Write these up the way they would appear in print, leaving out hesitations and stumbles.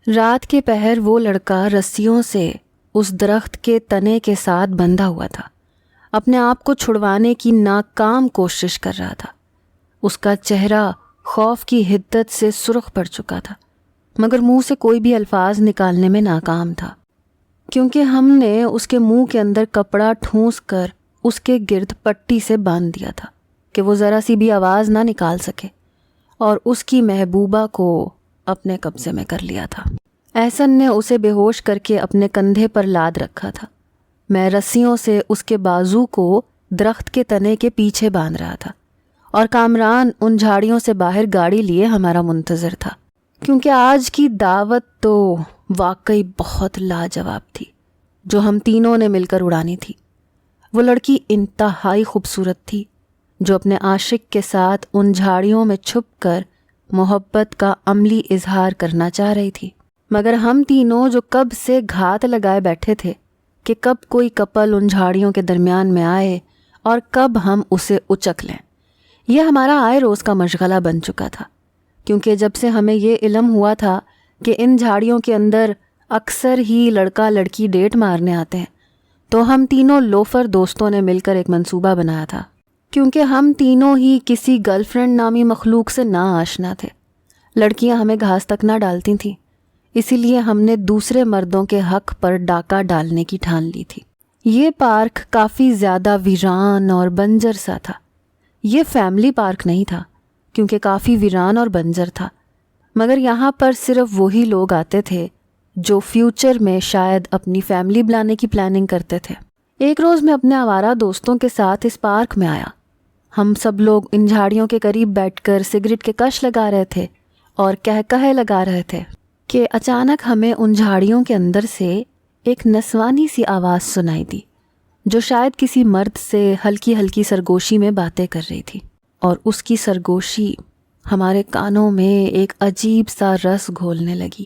رات کے پہر وہ لڑکا رسیوں سے اس درخت کے تنے کے ساتھ بندھا ہوا تھا، اپنے آپ کو چھڑوانے کی ناکام کوشش کر رہا تھا۔ اس کا چہرہ خوف کی حدت سے سرخ پڑ چکا تھا، مگر منہ سے کوئی بھی الفاظ نکالنے میں ناکام تھا، کیونکہ ہم نے اس کے منہ کے اندر کپڑا ٹھونس کر اس کے گرد پٹی سے باندھ دیا تھا کہ وہ ذرا سی بھی آواز نہ نکال سکے، اور اس کی محبوبہ کو اپنے قبضے میں کر لیا تھا۔ احسن نے اسے بے ہوش کر کے اپنے کندھے پر لاد رکھا تھا۔ میں رسیوں سے اس کے بازو کو درخت کے تنے کے پیچھے باندھ رہا تھا، اور کامران ان جھاڑیوں سے باہر گاڑی لیے ہمارا منتظر تھا، کیونکہ آج کی دعوت تو واقعی بہت لاجواب تھی جو ہم تینوں نے مل کر اڑانی تھی۔ وہ لڑکی انتہائی خوبصورت تھی جو اپنے عاشق کے ساتھ ان جھاڑیوں میں چھپ کر محبت کا عملی اظہار کرنا چاہ رہی تھی، مگر ہم تینوں جو کب سے گھات لگائے بیٹھے تھے کہ کب کوئی کپل ان جھاڑیوں کے درمیان میں آئے اور کب ہم اسے اچک لیں، یہ ہمارا آئے روز کا مشغلہ بن چکا تھا، کیونکہ جب سے ہمیں یہ علم ہوا تھا کہ ان جھاڑیوں کے اندر اکثر ہی لڑکا لڑکی ڈیٹ مارنے آتے ہیں، تو ہم تینوں لوفر دوستوں نے مل کر ایک منصوبہ بنایا تھا۔ کیونکہ ہم تینوں ہی کسی گرل فرینڈ نامی مخلوق سے نا آشنا تھے، لڑکیاں ہمیں گھاس تک نہ ڈالتی تھیں، اسی لیے ہم نے دوسرے مردوں کے حق پر ڈاکہ ڈالنے کی ٹھان لی تھی۔ یہ پارک کافی زیادہ ویران اور بنجر سا تھا۔ یہ فیملی پارک نہیں تھا کیونکہ کافی ویران اور بنجر تھا، مگر یہاں پر صرف وہی لوگ آتے تھے جو فیوچر میں شاید اپنی فیملی بلانے کی پلاننگ کرتے تھے۔ ایک روز میں اپنے آوارہ دوستوں کے ساتھ اس پارک میں آیا۔ ہم سب لوگ ان جھاڑیوں کے قریب بیٹھ کر سگریٹ کے کش لگا رہے تھے اور کہے لگا رہے تھے کہ اچانک ہمیں ان جھاڑیوں کے اندر سے ایک نسوانی سی آواز سنائی دی جو شاید کسی مرد سے ہلکی ہلکی سرگوشی میں باتیں کر رہی تھی، اور اس کی سرگوشی ہمارے کانوں میں ایک عجیب سا رس گھولنے لگی۔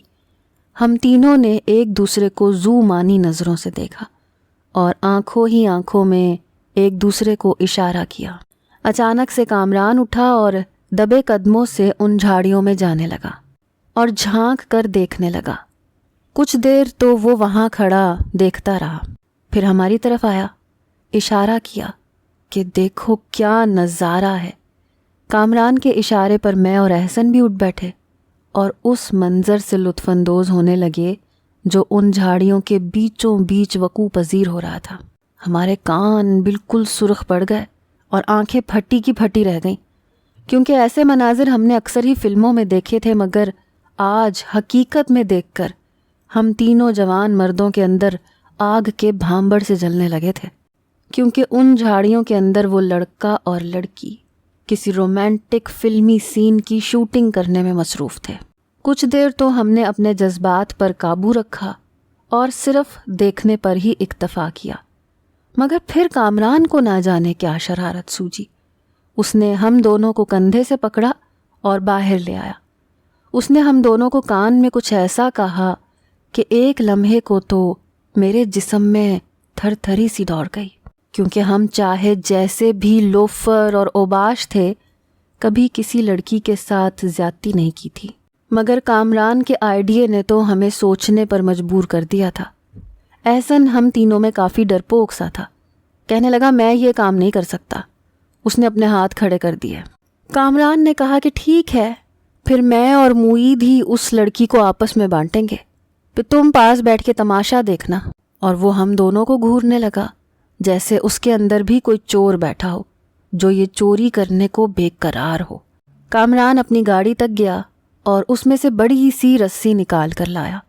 ہم تینوں نے ایک دوسرے کو زو مانی نظروں سے دیکھا اور آنکھوں ہی آنکھوں میں ایک دوسرے کو اشارہ کیا۔ اچانک سے کامران اٹھا اور دبے قدموں سے ان جھاڑیوں میں جانے لگا اور جھانک کر دیکھنے لگا۔ کچھ دیر تو وہ وہاں کھڑا دیکھتا رہا، پھر ہماری طرف آیا، اشارہ کیا کہ دیکھو کیا نظارہ ہے۔ کامران کے اشارے پر میں اور احسن بھی اٹھ بیٹھے اور اس منظر سے لطف اندوز ہونے لگے جو ان جھاڑیوں کے بیچوں بیچ وقوع پذیر ہو رہا تھا۔ ہمارے کان بالکل سرخ پڑ گئے اور آنکھیں پھٹی کی پھٹی رہ گئیں، کیونکہ ایسے مناظر ہم نے اکثر ہی فلموں میں دیکھے تھے، مگر آج حقیقت میں دیکھ کر ہم تینوں جوان مردوں کے اندر آگ کے بھانبڑ سے جلنے لگے تھے، کیونکہ ان جھاڑیوں کے اندر وہ لڑکا اور لڑکی کسی رومانٹک فلمی سین کی شوٹنگ کرنے میں مصروف تھے۔ کچھ دیر تو ہم نے اپنے جذبات پر قابو رکھا اور صرف دیکھنے پر ہی اکتفا کیا، مگر پھر کامران کو نہ جانے کیا شرارت سوجی۔ اس نے ہم دونوں کو کندھے سے پکڑا اور باہر لے آیا۔ اس نے ہم دونوں کو کان میں کچھ ایسا کہا کہ ایک لمحے کو تو میرے جسم میں تھر تھری سی دوڑ گئی، کیونکہ ہم چاہے جیسے بھی لوفر اور اوباش تھے کبھی کسی لڑکی کے ساتھ زیادتی نہیں کی تھی، مگر کامران کے آئیڈیے نے تو ہمیں سوچنے پر مجبور کر دیا تھا۔ احسن ہم تینوں میں کافی ڈرپوک سا تھا، کہنے لگا میں یہ کام نہیں کر سکتا۔ اس نے اپنے ہاتھ کھڑے کر دیے۔ کامران نے کہا کہ ٹھیک ہے، پھر میں اور معید ہی اس لڑکی کو آپس میں بانٹیں گے، پھر تم پاس بیٹھ کے تماشا دیکھنا۔ اور وہ ہم دونوں کو گھورنے لگا جیسے اس کے اندر بھی کوئی چور بیٹھا ہو جو یہ چوری کرنے کو بے قرار ہو۔ کامران اپنی گاڑی تک گیا اور اس میں سے بڑی سی رسی نکال کر لایا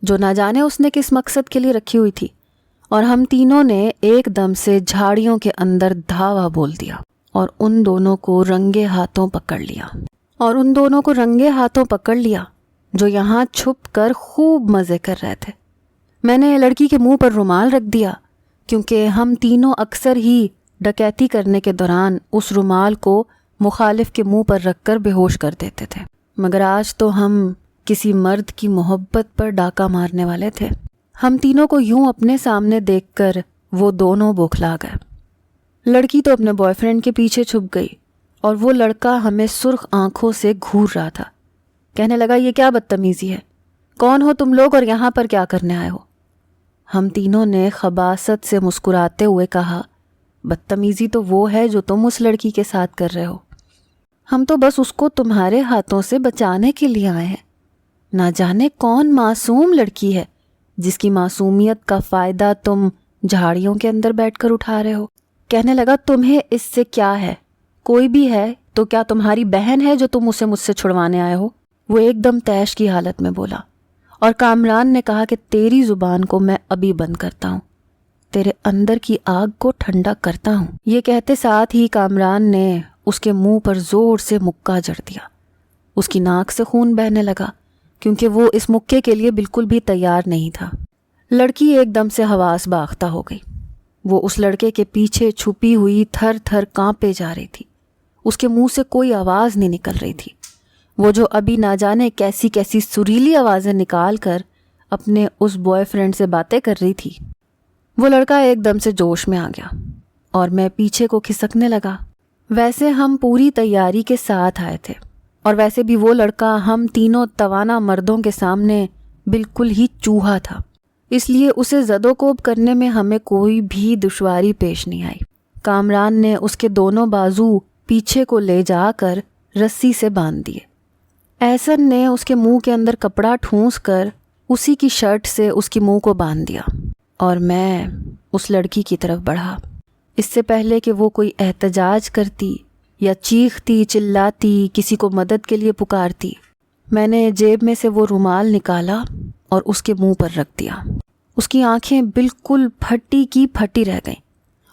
جو نہ جانے اس نے کس مقصد کے لیے رکھی ہوئی تھی، اور ہم تینوں نے ایک دم سے جھاڑیوں کے اندر دھاوا بول دیا اور ان دونوں کو رنگے ہاتھوں پکڑ لیا جو یہاں چھپ کر خوب مزے کر رہے تھے۔ میں نے لڑکی کے منہ پر رومال رکھ دیا کیونکہ ہم تینوں اکثر ہی ڈکیتی کرنے کے دوران اس رومال کو مخالف کے منہ پر رکھ کر بے ہوش کر دیتے تھے، مگر آج تو ہم کسی مرد کی محبت پر ڈاکہ مارنے والے تھے۔ ہم تینوں کو یوں اپنے سامنے دیکھ کر وہ دونوں بوکھلا گئے۔ لڑکی تو اپنے بوائے فرینڈ کے پیچھے چھپ گئی اور وہ لڑکا ہمیں سرخ آنکھوں سے گھور رہا تھا، کہنے لگا یہ کیا بدتمیزی ہے، کون ہو تم لوگ اور یہاں پر کیا کرنے آئے ہو؟ ہم تینوں نے خباثت سے مسکراتے ہوئے کہا، بدتمیزی تو وہ ہے جو تم اس لڑکی کے ساتھ کر رہے ہو. ہم تو بس اس کو تمہارے ہاتھوں سے بچانے کے لیے آئے ہیں. نہ جانے کون معصوم لڑکی ہے جس کی معصومیت کا فائدہ تم جھاڑیوں کے اندر بیٹھ کر اٹھا رہے ہو. کہنے لگا، تمہیں اس سے کیا ہے؟ کوئی بھی ہے تو کیا تمہاری بہن ہے جو تم اسے مجھ سے چھڑوانے آئے ہو؟ وہ ایک دم طیش کی حالت میں بولا. اور کامران نے کہا کہ تیری زبان کو میں ابھی بند کرتا ہوں، تیرے اندر کی آگ کو ٹھنڈا کرتا ہوں. یہ کہتے ساتھ ہی کامران نے اس کے منہ پر زور سے مکہ جڑ دیا. اس کی ناک سے خون بہنے لگا کیونکہ وہ اس مکے کے لیے بالکل بھی تیار نہیں تھا. لڑکی ایک دم سے حواس باختہ ہو گئی. وہ اس لڑکے کے پیچھے چھپی ہوئی تھر تھر کانپے جا رہی تھی. اس کے منہ سے کوئی آواز نہیں نکل رہی تھی. وہ جو ابھی نہ جانے کیسی کیسی سریلی آوازیں نکال کر اپنے اس بوائے فرینڈ سے باتیں کر رہی تھی. وہ لڑکا ایک دم سے جوش میں آ گیا اور میں پیچھے کو کھسکنے لگا. ویسے ہم پوری تیاری کے ساتھ آئے تھے اور ویسے بھی وہ لڑکا ہم تینوں توانا مردوں کے سامنے بالکل ہی چوہا تھا، اس لیے اسے زد و کوب کرنے میں ہمیں کوئی بھی دشواری پیش نہیں آئی. کامران نے اس کے دونوں بازو پیچھے کو لے جا کر رسی سے باندھ دیے. احسن نے اس کے منہ کے اندر کپڑا ٹھونس کر اسی کی شرٹ سے اس کی منہ کو باندھ دیا اور میں اس لڑکی کی طرف بڑھا. اس سے پہلے کہ وہ کوئی احتجاج کرتی یا چیختی چلاتی کسی کو مدد کے لیے پکارتی، میں نے جیب میں سے وہ رومال نکالا اور اس کے منہ پر رکھ دیا. اس کی آنکھیں بالکل پھٹی کی پھٹی رہ گئیں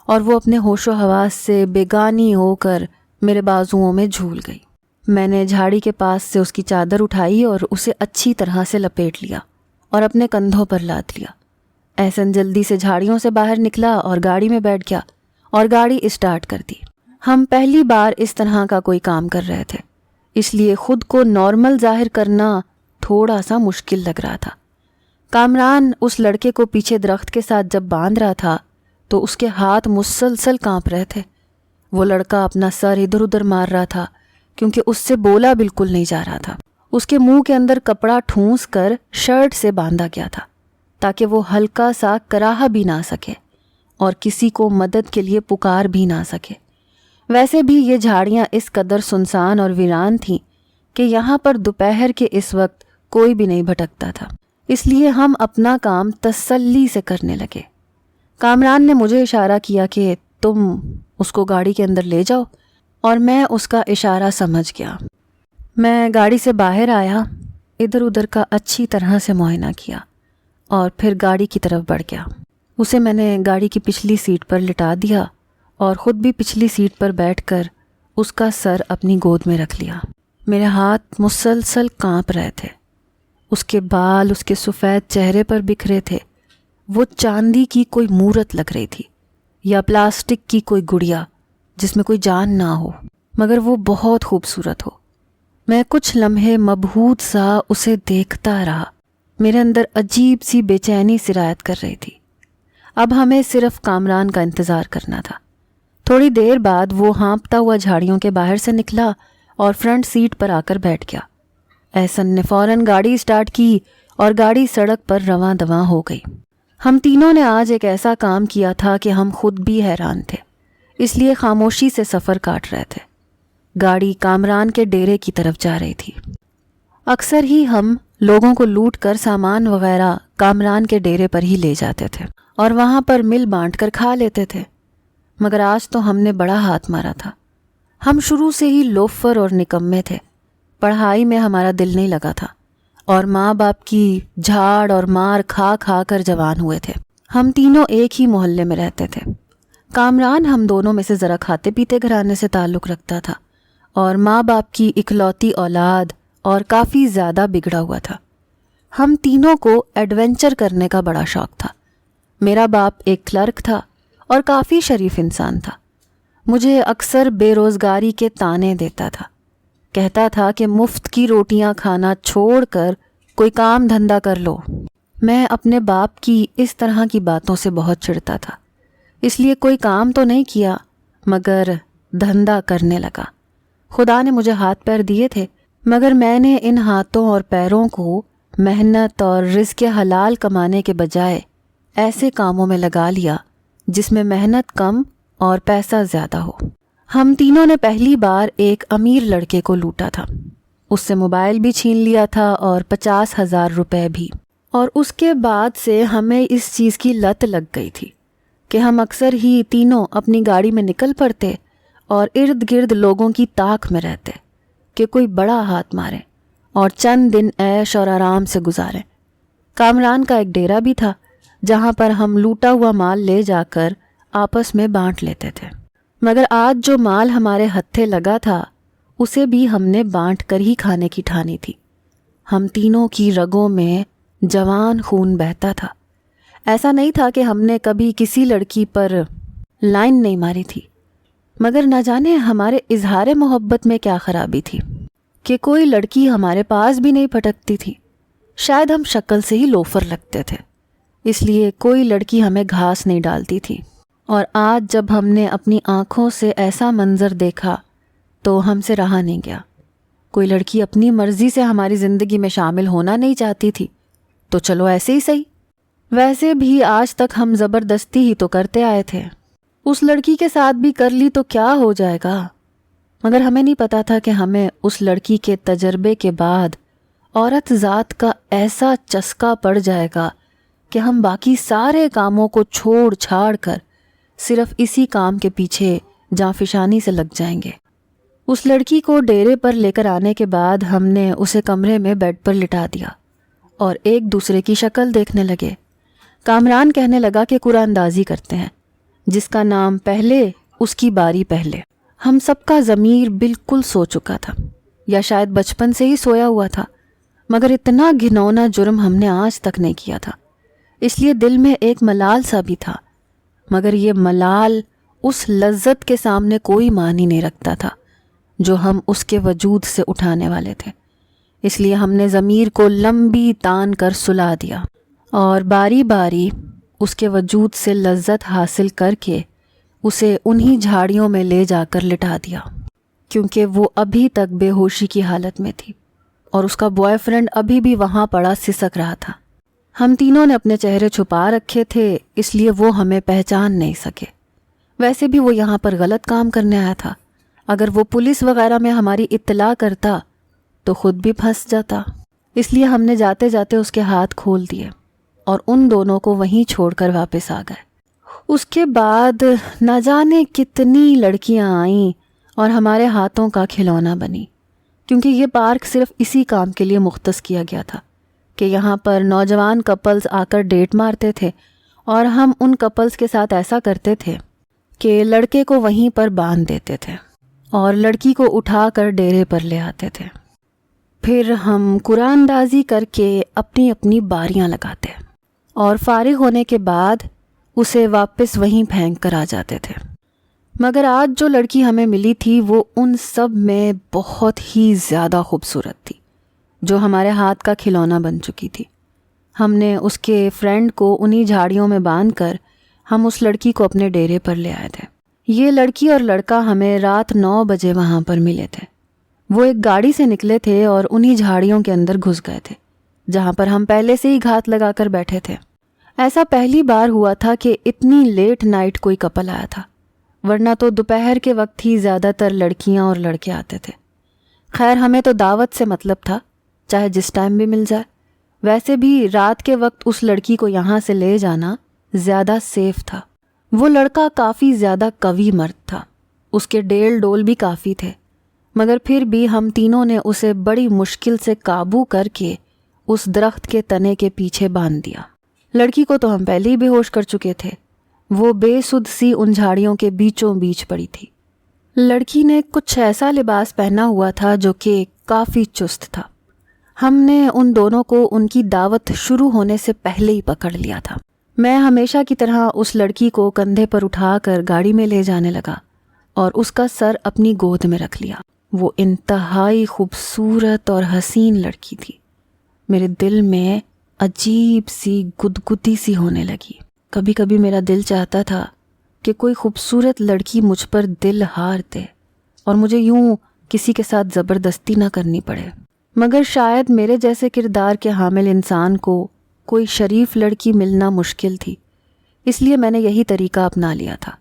اور وہ اپنے ہوش و حواس سے بیگانی ہو کر میرے بازوؤں میں جھول گئی. میں نے جھاڑی کے پاس سے اس کی چادر اٹھائی اور اسے اچھی طرح سے لپیٹ لیا اور اپنے کندھوں پر لاد لیا. احسن جلدی سے جھاڑیوں سے باہر نکلا اور گاڑی میں بیٹھ گیا اور گاڑی اسٹارٹ کر دی. ہم پہلی بار اس طرح کا کوئی کام کر رہے تھے، اس لیے خود کو نارمل ظاہر کرنا تھوڑا سا مشکل لگ رہا تھا. کامران اس لڑکے کو پیچھے درخت کے ساتھ جب باندھ رہا تھا تو اس کے ہاتھ مسلسل کانپ رہے تھے. وہ لڑکا اپنا سر ادھر ادھر مار رہا تھا کیونکہ اس سے بولا بالکل نہیں جا رہا تھا. اس کے منہ کے اندر کپڑا ٹھونس کر شرٹ سے باندھا گیا تھا تاکہ وہ ہلکا سا کراہ بھی نہ سکے اور کسی کو مدد کے لیے پکار بھی نہ سکے. ویسے بھی یہ جھاڑیاں اس قدر سنسان اور ویران تھیں کہ یہاں پر دوپہر کے اس وقت کوئی بھی نہیں بھٹکتا تھا، اس لیے ہم اپنا کام تسلی سے کرنے لگے. کامران نے مجھے اشارہ کیا کہ تم اس کو گاڑی کے اندر لے جاؤ اور میں اس کا اشارہ سمجھ گیا. میں گاڑی سے باہر آیا، ادھر ادھر کا اچھی طرح سے معائنہ کیا اور پھر گاڑی کی طرف بڑھ گیا. اسے میں نے گاڑی کی پچھلی سیٹ پر لٹا دیا اور خود بھی پچھلی سیٹ پر بیٹھ کر اس کا سر اپنی گود میں رکھ لیا. میرے ہاتھ مسلسل کانپ رہے تھے. اس کے بال اس کے سفید چہرے پر بکھرے تھے. وہ چاندی کی کوئی مورت لگ رہی تھی یا پلاسٹک کی کوئی گڑیا جس میں کوئی جان نہ ہو، مگر وہ بہت خوبصورت ہو. میں کچھ لمحے مبہوت سا اسے دیکھتا رہا. میرے اندر عجیب سی بے چینی سرایت کر رہی تھی. اب ہمیں صرف کامران کا انتظار کرنا تھا. تھوڑی دیر بعد وہ ہانپتا ہوا جھاڑیوں کے باہر سے نکلا اور فرنٹ سیٹ پر آ کر بیٹھ گیا. احسن نے فوراً گاڑی اسٹارٹ کی اور گاڑی سڑک پر رواں دواں ہو گئی. ہم تینوں نے آج ایک ایسا کام کیا تھا کہ ہم خود بھی حیران تھے، اس لیے خاموشی سے سفر کاٹ رہے تھے. گاڑی کامران کے ڈیرے کی طرف جا رہی تھی. اکثر ہی ہم لوگوں کو لوٹ کر سامان وغیرہ کامران کے ڈیرے پر ہی لے جاتے تھے اور وہاں پر مل بانٹ کر کھا لیتے تھے، مگر آج تو ہم نے بڑا ہاتھ مارا تھا. ہم شروع سے ہی لوفر اور نکمے تھے. پڑھائی میں ہمارا دل نہیں لگا تھا اور ماں باپ کی جھاڑ اور مار کھا کھا کر جوان ہوئے تھے. ہم تینوں ایک ہی محلے میں رہتے تھے. کامران ہم دونوں میں سے ذرا کھاتے پیتے گھرانے سے تعلق رکھتا تھا اور ماں باپ کی اکلوتی اولاد اور کافی زیادہ بگڑا ہوا تھا. ہم تینوں کو ایڈونچر کرنے کا بڑا شوق تھا. میرا باپ ایک کلرک تھا اور کافی شریف انسان تھا. مجھے اکثر بے روزگاری کے طعنے دیتا تھا. کہتا تھا کہ مفت کی روٹیاں کھانا چھوڑ کر کوئی کام دھندا کر لو. میں اپنے باپ کی اس طرح کی باتوں سے بہت چڑھتا تھا، اس لیے کوئی کام تو نہیں کیا مگر دھندا کرنے لگا. خدا نے مجھے ہاتھ پیر دیے تھے مگر میں نے ان ہاتھوں اور پیروں کو محنت اور رزق حلال کمانے کے بجائے ایسے کاموں میں لگا لیا جس میں محنت کم اور پیسہ زیادہ ہو۔ ہم تینوں نے پہلی بار ایک امیر لڑکے کو لوٹا تھا، اس سے موبائل بھی چھین لیا تھا اور 50,000 روپے بھی، اور اس کے بعد سے ہمیں اس چیز کی لت لگ گئی تھی کہ ہم اکثر ہی تینوں اپنی گاڑی میں نکل پڑتے اور ارد گرد لوگوں کی طاق میں رہتے کہ کوئی بڑا ہاتھ مارے اور چند دن عیش اور آرام سے گزاریں۔ کامران کا ایک ڈیرا بھی تھا جہاں پر ہم لوٹا ہوا مال لے جا کر آپس میں بانٹ لیتے تھے، مگر آج جو مال ہمارے ہتھے لگا تھا اسے بھی ہم نے بانٹ کر ہی کھانے کی ٹھانی تھی۔ ہم تینوں کی رگوں میں جوان خون بہتا تھا۔ ایسا نہیں تھا کہ ہم نے کبھی کسی لڑکی پر لائن نہیں ماری تھی، مگر نہ جانے ہمارے اظہار محبت میں کیا خرابی تھی کہ کوئی لڑکی ہمارے پاس بھی نہیں پھٹکتی تھی۔ شاید ہم شکل سے ہی لوفر لگتے تھے، اس لیے کوئی لڑکی ہمیں گھاس نہیں ڈالتی تھی، اور آج جب ہم نے اپنی آنکھوں سے ایسا منظر دیکھا تو ہم سے رہا نہیں گیا۔ کوئی لڑکی اپنی مرضی سے ہماری زندگی میں شامل ہونا نہیں چاہتی تھی تو چلو ایسے ہی صحیح۔ ویسے بھی آج تک ہم زبردستی ہی تو کرتے آئے تھے، اس لڑکی کے ساتھ بھی کر لی تو کیا ہو جائے گا، مگر ہمیں نہیں پتا تھا کہ ہمیں اس لڑکی کے تجربے کے بعد عورت ذات کا ایسا چسکا پڑ جائے گا کہ ہم باقی سارے کاموں کو چھوڑ چھاڑ کر صرف اسی کام کے پیچھے جانفشانی سے لگ جائیں گے۔ اس لڑکی کو ڈیرے پر لے کر آنے کے بعد ہم نے اسے کمرے میں بیڈ پر لٹا دیا اور ایک دوسرے کی شکل دیکھنے لگے۔ کامران کہنے لگا کہ قرآن اندازی کرتے ہیں، جس کا نام پہلے اس کی باری پہلے۔ ہم سب کا ضمیر بالکل سو چکا تھا، یا شاید بچپن سے ہی سویا ہوا تھا، مگر اتنا گھنونا جرم ہم نے آج تک نہیں کیا تھا، اس لیے دل میں ایک ملال سا بھی تھا، مگر یہ ملال اس لذت کے سامنے کوئی معنی نہیں رکھتا تھا جو ہم اس کے وجود سے اٹھانے والے تھے۔ اس لیے ہم نے ضمیر کو لمبی تان کر سلا دیا اور باری باری اس کے وجود سے لذت حاصل کر کے اسے انہی جھاڑیوں میں لے جا کر لٹا دیا، کیونکہ وہ ابھی تک بے ہوشی کی حالت میں تھی اور اس کا بوائے فرینڈ ابھی بھی وہاں پڑا سسک رہا تھا۔ ہم تینوں نے اپنے چہرے چھپا رکھے تھے، اس لیے وہ ہمیں پہچان نہیں سکے۔ ویسے بھی وہ یہاں پر غلط کام کرنے آیا تھا، اگر وہ پولیس وغیرہ میں ہماری اطلاع کرتا تو خود بھی پھنس جاتا، اس لیے ہم نے جاتے جاتے اس کے ہاتھ کھول دیے اور ان دونوں کو وہیں چھوڑ کر واپس آ گئے۔ اس کے بعد نہ جانے کتنی لڑکیاں آئیں اور ہمارے ہاتھوں کا کھلونا بنی، کیونکہ یہ پارک صرف اسی کام کے لیے مختص کیا گیا تھا کہ یہاں پر نوجوان کپلز آ کر ڈیٹ مارتے تھے، اور ہم ان کپلز کے ساتھ ایسا کرتے تھے کہ لڑکے کو وہیں پر باندھ دیتے تھے اور لڑکی کو اٹھا کر ڈیرے پر لے آتے تھے۔ پھر ہم قرآن اندازی کر کے اپنی اپنی باریاں لگاتے اور فارغ ہونے کے بعد اسے واپس وہیں پھینک کر آ جاتے تھے۔ مگر آج جو لڑکی ہمیں ملی تھی وہ ان سب میں بہت ہی زیادہ خوبصورت تھی، جو ہمارے ہاتھ کا کھلونا بن چکی تھی۔ ہم نے اس کے فرینڈ کو انہی جھاڑیوں میں باندھ کر ہم اس لڑکی کو اپنے ڈیرے پر لے آئے تھے۔ یہ لڑکی اور لڑکا ہمیں رات 9 بجے وہاں پر ملے تھے۔ وہ ایک گاڑی سے نکلے تھے اور انہی جھاڑیوں کے اندر گھس گئے تھے جہاں پر ہم پہلے سے ہی گھات لگا کر بیٹھے تھے۔ ایسا پہلی بار ہوا تھا کہ اتنی لیٹ نائٹ کوئی کپل آیا تھا، ورنہ تو دوپہر کے وقت ہی زیادہ تر لڑکیاں اور لڑکے آتے تھے۔ خیر ہمیں تو دعوت سے مطلب تھا، چاہے جس ٹائم بھی مل جائے۔ ویسے بھی رات کے وقت اس لڑکی کو یہاں سے لے جانا زیادہ سیف تھا۔ وہ لڑکا کافی زیادہ قوی مرد تھا، اس کے ڈیل ڈول بھی کافی تھے، مگر پھر بھی ہم تینوں نے اسے بڑی مشکل سے قابو کر کے اس درخت کے تنے کے پیچھے باندھ دیا۔ لڑکی کو تو ہم پہلے ہی بے ہوش کر چکے تھے، وہ بے سدھ سی ان جھاڑیوں کے بیچوں بیچ پڑی تھی۔ لڑکی نے کچھ ایسا لباس پہنا ہوا تھا جو کہ کافی چست تھا۔ ہم نے ان دونوں کو ان کی دعوت شروع ہونے سے پہلے ہی پکڑ لیا تھا۔ میں ہمیشہ کی طرح اس لڑکی کو کندھے پر اٹھا کر گاڑی میں لے جانے لگا اور اس کا سر اپنی گود میں رکھ لیا۔ وہ انتہائی خوبصورت اور حسین لڑکی تھی۔ میرے دل میں عجیب سی گدگدی سی ہونے لگی۔ کبھی کبھی میرا دل چاہتا تھا کہ کوئی خوبصورت لڑکی مجھ پر دل ہار دے اور مجھے یوں کسی کے ساتھ زبردستی نہ کرنی پڑے۔ مگر شاید میرے جیسے کردار کے حامل انسان کو کوئی شریف لڑکی ملنا مشکل تھی، اس لیے میں نے یہی طریقہ اپنا لیا تھا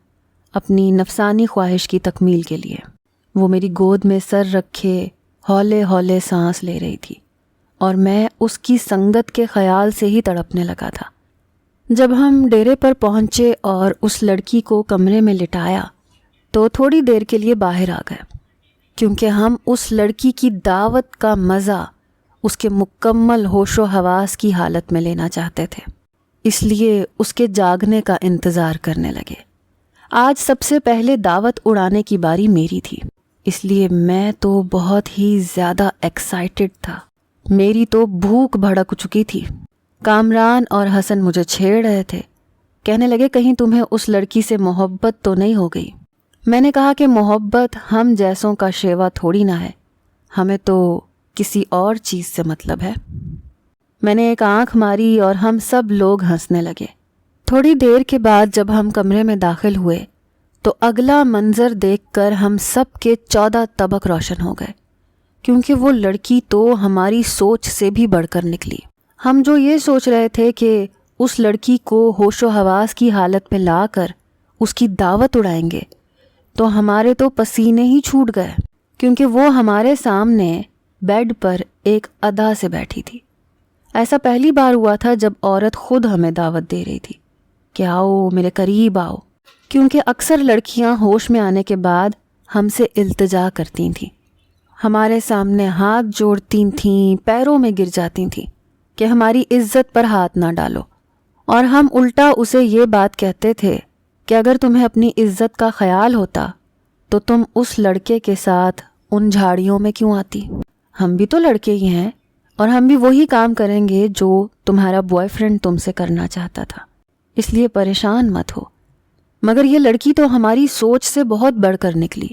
اپنی نفسانی خواہش کی تکمیل کے لیے۔ وہ میری گود میں سر رکھے ہولے ہولے سانس لے رہی تھی اور میں اس کی سنگت کے خیال سے ہی تڑپنے لگا تھا۔ جب ہم ڈیرے پر پہنچے اور اس لڑکی کو کمرے میں لٹایا تو تھوڑی دیر کے لیے باہر آ گئے، کیونکہ ہم اس لڑکی کی دعوت کا مزہ اس کے مکمل ہوش و حواس کی حالت میں لینا چاہتے تھے، اس لیے اس کے جاگنے کا انتظار کرنے لگے۔ آج سب سے پہلے دعوت اڑانے کی باری میری تھی، اس لیے میں تو بہت ہی زیادہ ایکسائٹڈ تھا۔ میری تو بھوک بھڑک چکی تھی۔ کامران اور حسن مجھے چھیڑ رہے تھے، کہنے لگے کہیں تمہیں اس لڑکی سے محبت تو نہیں ہو گئی۔ میں نے کہا کہ محبت ہم جیسوں کا شیوا تھوڑی نہ ہے، ہمیں تو کسی اور چیز سے مطلب ہے۔ میں نے ایک آنکھ ماری اور ہم سب لوگ ہنسنے لگے۔ تھوڑی دیر کے بعد جب ہم کمرے میں داخل ہوئے تو اگلا منظر دیکھ کر ہم سب کے 14 طبق روشن ہو گئے، کیونکہ وہ لڑکی تو ہماری سوچ سے بھی بڑھ کر نکلی۔ ہم جو یہ سوچ رہے تھے کہ اس لڑکی کو ہوش و حواس کی حالت میں لا کر اس کی دعوت اڑائیں گے، تو ہمارے تو پسینے ہی چھوٹ گئے، کیونکہ وہ ہمارے سامنے بیڈ پر ایک ادا سے بیٹھی تھی۔ ایسا پہلی بار ہوا تھا جب عورت خود ہمیں دعوت دے رہی تھی کہ آؤ میرے قریب آؤ، کیونکہ اکثر لڑکیاں ہوش میں آنے کے بعد ہم سے التجا کرتی تھیں، ہمارے سامنے ہاتھ جوڑتی تھیں، پیروں میں گر جاتی تھیں کہ ہماری عزت پر ہاتھ نہ ڈالو، اور ہم الٹا اسے یہ بات کہتے تھے کہ اگر تمہیں اپنی عزت کا خیال ہوتا تو تم اس لڑکے کے ساتھ ان جھاڑیوں میں کیوں آتی؟ ہم بھی تو لڑکے ہی ہیں اور ہم بھی وہی کام کریں گے جو تمہارا بوائے فرینڈ تم سے کرنا چاہتا تھا، اس لیے پریشان مت ہو۔ مگر یہ لڑکی تو ہماری سوچ سے بہت بڑھ کر نکلی۔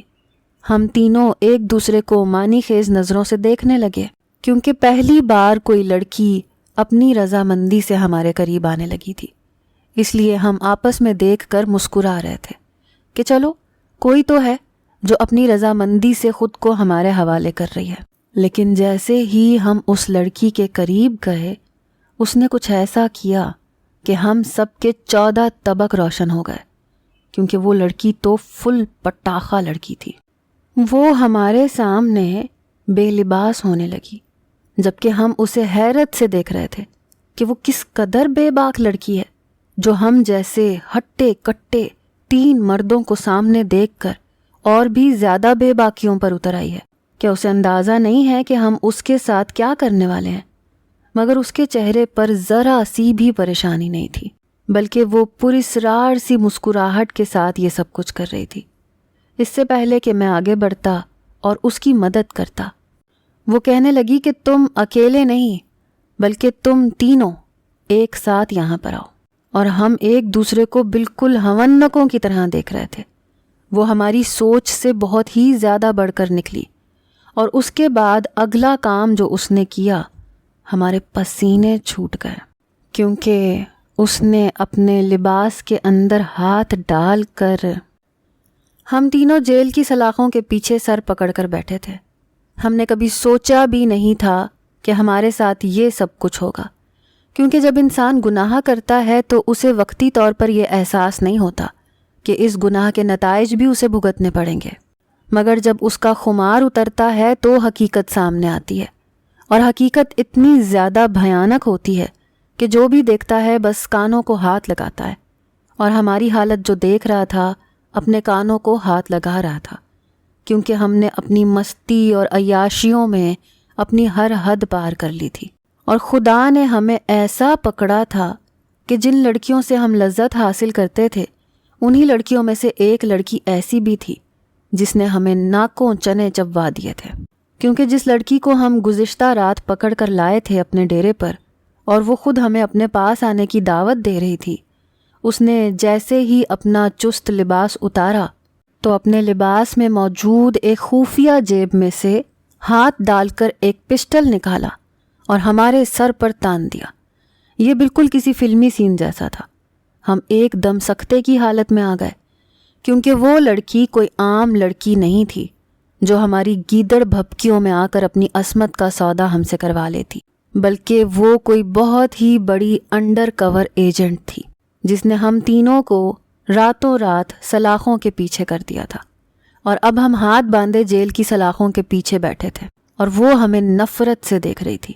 ہم تینوں ایک دوسرے کو معنی خیز نظروں سے دیکھنے لگے، کیونکہ پہلی بار کوئی لڑکی اپنی رضامندی سے ہمارے قریب آنے لگی تھی، اس لیے ہم آپس میں دیکھ کر مسکرا رہے تھے کہ چلو کوئی تو ہے جو اپنی رضامندی سے خود کو ہمارے حوالے کر رہی ہے۔ لیکن جیسے ہی ہم اس لڑکی کے قریب گئے، اس نے کچھ ایسا کیا کہ ہم سب کے 14 طبق روشن ہو گئے، کیونکہ وہ لڑکی تو فل پٹاخہ لڑکی تھی۔ وہ ہمارے سامنے بے لباس ہونے لگی، جبکہ ہم اسے حیرت سے دیکھ رہے تھے کہ وہ کس قدر بے باک لڑکی ہے، جو ہم جیسے ہٹے کٹے 3 مردوں کو سامنے دیکھ کر اور بھی زیادہ بے باکیوں پر اتر آئی ہے۔ کیا اسے اندازہ نہیں ہے کہ ہم اس کے ساتھ کیا کرنے والے ہیں؟ مگر اس کے چہرے پر ذرا سی بھی پریشانی نہیں تھی، بلکہ وہ پراسرار سی مسکراہٹ کے ساتھ یہ سب کچھ کر رہی تھی۔ اس سے پہلے کہ میں آگے بڑھتا اور اس کی مدد کرتا، وہ کہنے لگی کہ تم اکیلے نہیں بلکہ تم تینوں ایک ساتھ یہاں پر آؤ، اور ہم ایک دوسرے کو بالکل ہونکوں کی طرح دیکھ رہے تھے۔ وہ ہماری سوچ سے بہت ہی زیادہ بڑھ کر نکلی، اور اس کے بعد اگلا کام جو اس نے کیا، ہمارے پسینے چھوٹ گئے، کیونکہ اس نے اپنے لباس کے اندر ہاتھ ڈال کر… ہم تینوں جیل کی سلاخوں کے پیچھے سر پکڑ کر بیٹھے تھے۔ ہم نے کبھی سوچا بھی نہیں تھا کہ ہمارے ساتھ یہ سب کچھ ہوگا، کیونکہ جب انسان گناہ کرتا ہے تو اسے وقتی طور پر یہ احساس نہیں ہوتا کہ اس گناہ کے نتائج بھی اسے بھگتنے پڑیں گے، مگر جب اس کا خمار اترتا ہے تو حقیقت سامنے آتی ہے، اور حقیقت اتنی زیادہ بھیانک ہوتی ہے کہ جو بھی دیکھتا ہے بس کانوں کو ہاتھ لگاتا ہے، اور ہماری حالت جو دیکھ رہا تھا اپنے کانوں کو ہاتھ لگا رہا تھا، کیونکہ ہم نے اپنی مستی اور عیاشیوں میں اپنی ہر حد پار کر لی تھی، اور خدا نے ہمیں ایسا پکڑا تھا کہ جن لڑکیوں سے ہم لذت حاصل کرتے تھے، انہی لڑکیوں میں سے ایک لڑکی ایسی بھی تھی جس نے ہمیں ناکوں چنے چبوا دیے تھے، کیونکہ جس لڑکی کو ہم گزشتہ رات پکڑ کر لائے تھے اپنے ڈیرے پر، اور وہ خود ہمیں اپنے پاس آنے کی دعوت دے رہی تھی، اس نے جیسے ہی اپنا چست لباس اتارا تو اپنے لباس میں موجود ایک خفیہ جیب میں سے ہاتھ ڈال کر ایک پسٹل نکالا اور ہمارے سر پر تان دیا۔ یہ بالکل کسی فلمی سین جیسا تھا۔ ہم ایک دم سکتے کی حالت میں آ گئے، کیونکہ وہ لڑکی کوئی عام لڑکی نہیں تھی، جو ہماری گیدڑ بھپکیوں میں آ کر اپنی عصمت کا سودا ہم سے کروا لیتی، بلکہ وہ کوئی بہت ہی بڑی انڈر کور ایجنٹ تھی جس نے ہم تینوں کو راتوں رات سلاخوں کے پیچھے کر دیا تھا، اور اب ہم ہاتھ باندھے جیل کی سلاخوں کے پیچھے بیٹھے تھے اور وہ ہمیں نفرت سے دیکھ رہی تھی۔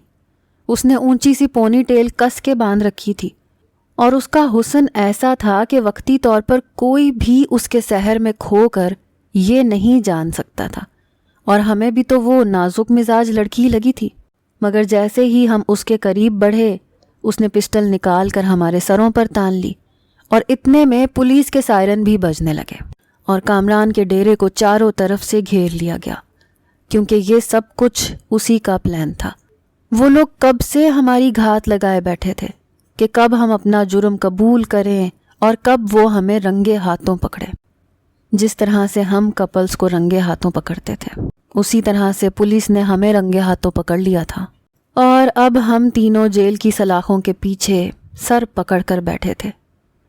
اس نے اونچی سی پونی ٹیل کس کے باندھ رکھی تھی اور اس کا حسن ایسا تھا کہ وقتی طور پر کوئی بھی اس کے سحر میں کھو کر یہ نہیں جان سکتا تھا، اور ہمیں بھی تو وہ نازک مزاج لڑکی لگی تھی۔ مگر جیسے ہی ہم اس کے قریب بڑھے اس نے پسٹل نکال کر ہمارے سروں پر تان لی، اور اتنے میں پولیس کے سائرن بھی بجنے لگے اور کامران کے ڈیرے کو چاروں طرف سے گھیر لیا گیا، کیونکہ یہ سب کچھ اسی کا پلان تھا۔ وہ لوگ کب سے ہماری گھات لگائے بیٹھے تھے کہ کب ہم اپنا جرم قبول کریں اور کب وہ ہمیں رنگے ہاتھوں پکڑے۔ جس طرح سے ہم کپلز کو رنگے ہاتھوں پکڑتے تھے اسی طرح سے پولیس نے ہمیں رنگے ہاتھوں پکڑ لیا تھا، اور اب ہم تینوں جیل کی سلاخوں کے پیچھے سر پکڑ کر بیٹھے تھے،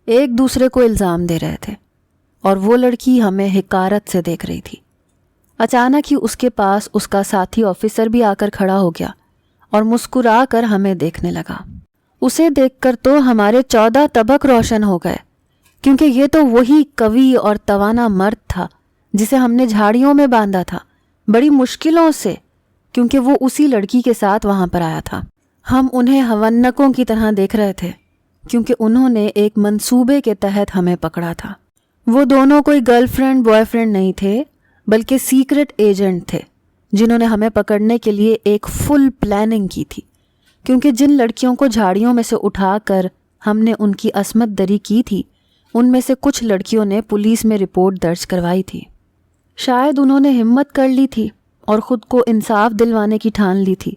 ایک دوسرے کو الزام دے رہے تھے، اور وہ لڑکی ہمیں حقارت سے دیکھ رہی تھی۔ اچانک ہی اس کے پاس اس کا ساتھی آفیسر بھی آ کر کھڑا ہو گیا اور مسکرا کر ہمیں دیکھنے لگا۔ اسے دیکھ کر تو ہمارے 14 طبق روشن ہو گئے، کیونکہ یہ تو وہی قوی اور توانا مرد تھا جسے ہم نے جھاڑیوں میں باندھا تھا، بڑی مشکلوں سے، کیونکہ وہ اسی لڑکی کے ساتھ وہاں پر آیا تھا۔ ہم انہیں ہونکوں کی طرح دیکھ رہے تھے کیونکہ انہوں نے ایک منصوبے کے تحت ہمیں پکڑا تھا۔ وہ دونوں کوئی گرل فرینڈ بوائے فرینڈ نہیں تھے، بلکہ سیکرٹ ایجنٹ تھے جنہوں نے ہمیں پکڑنے کے لیے ایک فل پلاننگ کی تھی، کیونکہ جن لڑکیوں کو جھاڑیوں میں سے اٹھا کر ہم نے ان کی عصمت دری کی تھی ان میں سے کچھ لڑکیوں نے پولیس میں رپورٹ درج کروائی تھی۔ شاید انہوں نے ہمت کر لی تھی اور خود کو انصاف دلوانے کی ٹھان لی تھی،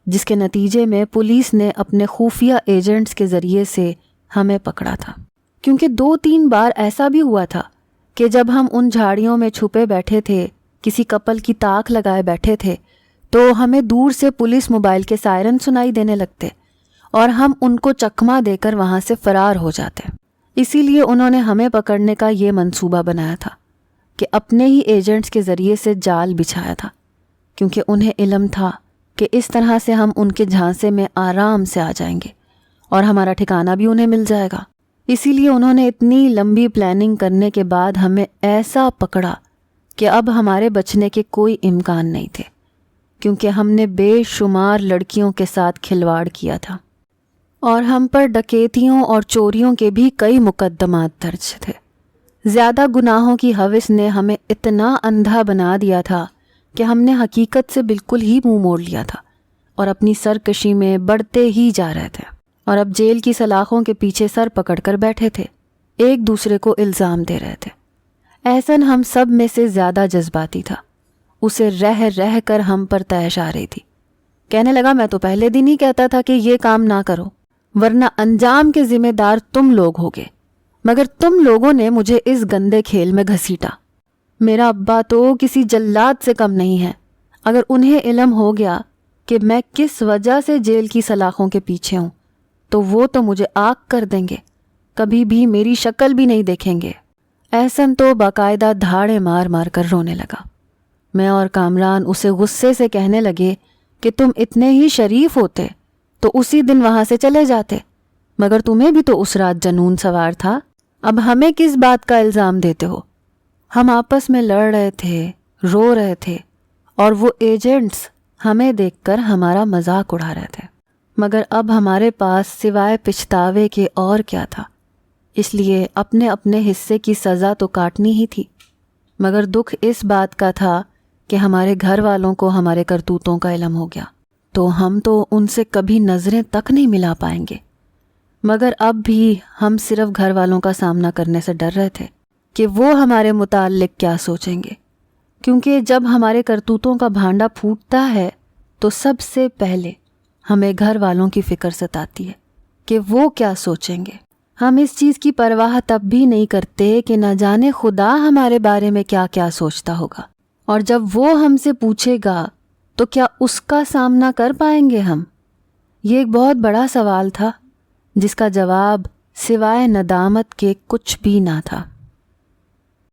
جس کے نتیجے میں پولیس نے اپنے خفیہ ایجنٹس کے ذریعے سے ہمیں پکڑا تھا۔ کیونکہ 2-3 بار ایسا بھی ہوا تھا کہ جب ہم ان جھاڑیوں میں چھپے بیٹھے تھے، کسی کپل کی تاک لگائے بیٹھے تھے، تو ہمیں دور سے پولیس موبائل کے سائرن سنائی دینے لگتے اور ہم ان کو چکمہ دے کر وہاں سے فرار ہو جاتے۔ اسی لیے انہوں نے ہمیں پکڑنے کا یہ منصوبہ بنایا تھا کہ اپنے ہی ایجنٹس کے ذریعے سے جال بچھایا تھا، کیونکہ انہیں علم تھا کہ اس طرح سے ہم ان کے جھانسے میں آرام سے آ جائیں گے اور ہمارا ٹھکانہ بھی انہیں مل جائے گا۔ اسی لیے انہوں نے اتنی لمبی پلاننگ کرنے کے بعد ہمیں ایسا پکڑا کہ اب ہمارے بچنے کے کوئی امکان نہیں تھے، کیونکہ ہم نے بے شمار لڑکیوں کے ساتھ کھلواڑ کیا تھا اور ہم پر ڈکیتیوں اور چوریوں کے بھی کئی مقدمات درج تھے۔ زیادہ گناہوں کی ہوس نے ہمیں اتنا اندھا بنا دیا تھا کہ ہم نے حقیقت سے بالکل ہی منہ موڑ لیا تھا اور اپنی سرکشی میں بڑھتے ہی جا رہے تھے، اور اب جیل کی سلاخوں کے پیچھے سر پکڑ کر بیٹھے تھے، ایک دوسرے کو الزام دے رہے تھے۔ احسن ہم سب میں سے زیادہ جذباتی تھا، اسے رہ رہ کر ہم پر تیش آ رہی تھی۔ کہنے لگا میں تو پہلے دن ہی کہتا تھا کہ یہ کام نہ کرو، ورنہ انجام کے ذمہ دار تم لوگ ہوگے، مگر تم لوگوں نے مجھے اس گندے کھیل میں گھسیٹا۔ میرا ابا تو کسی جلاد سے کم نہیں ہے، اگر انہیں علم ہو گیا کہ میں کس وجہ سے جیل کی سلاخوں کے پیچھے ہوں تو وہ تو مجھے آگ کر دیں گے، کبھی بھی میری شکل بھی نہیں دیکھیں گے۔ احسن تو باقاعدہ دھاڑے مار مار کر رونے لگا۔ میں اور کامران اسے غصے سے کہنے لگے کہ تم اتنے ہی شریف ہوتے تو اسی دن وہاں سے چلے جاتے، مگر تمہیں بھی تو اس رات جنون سوار تھا، اب ہمیں کس بات کا الزام دیتے ہو؟ ہم آپس میں لڑ رہے تھے، رو رہے تھے، اور وہ ایجنٹس ہمیں دیکھ کر ہمارا مذاق اڑا رہے تھے، مگر اب ہمارے پاس سوائے پچھتاوے کے اور کیا تھا؟ اس لیے اپنے اپنے حصے کی سزا تو کاٹنی ہی تھی، مگر دکھ اس بات کا تھا کہ ہمارے گھر والوں کو ہمارے کرتوتوں کا علم ہو گیا تو ہم تو ان سے کبھی نظریں تک نہیں ملا پائیں گے۔ مگر اب بھی ہم صرف گھر والوں کا سامنا کرنے سے ڈر رہے تھے کہ وہ ہمارے متعلق کیا سوچیں گے، کیونکہ جب ہمارے کرتوتوں کا بھانڈا پھوٹتا ہے تو سب سے پہلے ہمیں گھر والوں کی فکر ستاتی ہے کہ وہ کیا سوچیں گے۔ ہم اس چیز کی پرواہ تب بھی نہیں کرتے کہ نہ جانے خدا ہمارے بارے میں کیا کیا سوچتا ہوگا، اور جب وہ ہم سے پوچھے گا تو کیا اس کا سامنا کر پائیں گے ہم؟ یہ ایک بہت بڑا سوال تھا جس کا جواب سوائے ندامت کے کچھ بھی نہ تھا۔